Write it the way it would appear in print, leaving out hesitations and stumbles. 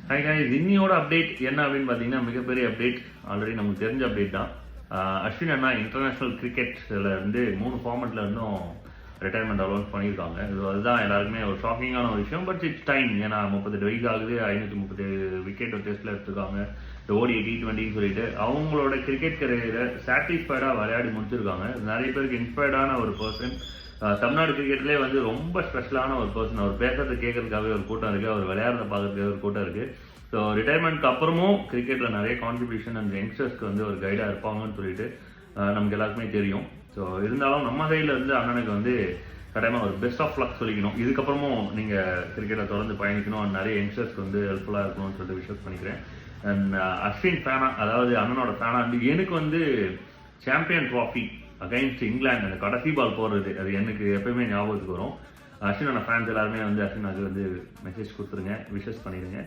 Hi guys, இன்னியோட update என்ன அப்படின்னு பார்த்தீங்கன்னா மிகப்பெரிய அப்டேட். ஆல்ரெடி நமக்கு தெரிஞ்ச அப்டேட் தான். அஸ்வின் அண்ணா இன்டர்நேஷனல் கிரிக்கெட்ல இருந்து 3 ஃபார்மெட்ல இருந்தும் ரிட்டையர்மெண்ட் அலௌன்ஸ் பண்ணியிருக்காங்க. அதுதான் எல்லாருக்குமே ஒரு ஷாக்கிங்கான ஒரு விஷயம். But it's time. ஏன்னா 38 வயசு ஆகுது, 537 விக்கெட் டெஸ்ட்ல எடுத்துருக்காங்க. இந்த ஓடி T20ன்னு சொல்லிட்டு அவங்களோட கிரிக்கெட் கரியரை சாட்டிஸ்ஃபைடாக விளையாடி முடிச்சிருக்காங்க. நிறைய பேருக்கு இன்ஸ்பயர்டான ஒரு பர்சன். தமிழ்நாடு கிரிக்கெட்லேயே வந்து ரொம்ப ஸ்பெஷலான ஒரு பர்சன். அவர் பேசுறதை கேட்கறதுக்காகவே ஒரு கூட்டம் இருக்குது, அவர் விளையாடுறத பார்க்கறதுக்காக ஒரு கூட்டம் இருக்குது. ஸோ ரிட்டையர்மெண்ட்க்கு அப்புறமும் கிரிக்கெட்டில் நிறைய கான்ட்ரிபியூஷன் அந்த யங்ஸ்டர்ஸ்க்கு வந்து ஒரு கைடாக இருப்பாங்கன்னு சொல்லிட்டு நமக்கு எல்லாருக்குமே தெரியும். ஸோ இருந்தாலும் நம்ம சைடில் இருந்து அண்ணனுக்கு வந்து கட்டாயமாக ஒரு பெஸ்ட் ஆஃப் லக் சொல்லிக்கணும். இதுக்கப்புறமும் நீங்கள் கிரிக்கெட்டை தொடர்ந்து பயணிக்கணும், நிறைய யங்ஸ்டர்ஸ்க்கு வந்து ஹெல்ப்ஃபுல்லாக இருக்கணும்னு சொல்லிட்டு விஷஸ் பண்ணிக்கிறேன். அண்ட் அஸ்வின் ஃபேனா, அதாவது அண்ணனோட ஃபேனா வந்து எனக்கு வந்து சாம்பியன் ட்ராஃபி அகைன்ஸ்ட் இங்கிலாந்து அந்த கடைசி பால் போடுறது அது எனக்கு எப்பயுமே ஞாபகத்துக்கு வரும். அஸ்வினோட ஃபேன்ஸ் எல்லாருமே வந்து அஸ்வினாக்கு வந்து மெசேஜ் கொடுத்துருங்க, விஷஸ் பண்ணிடுங்க.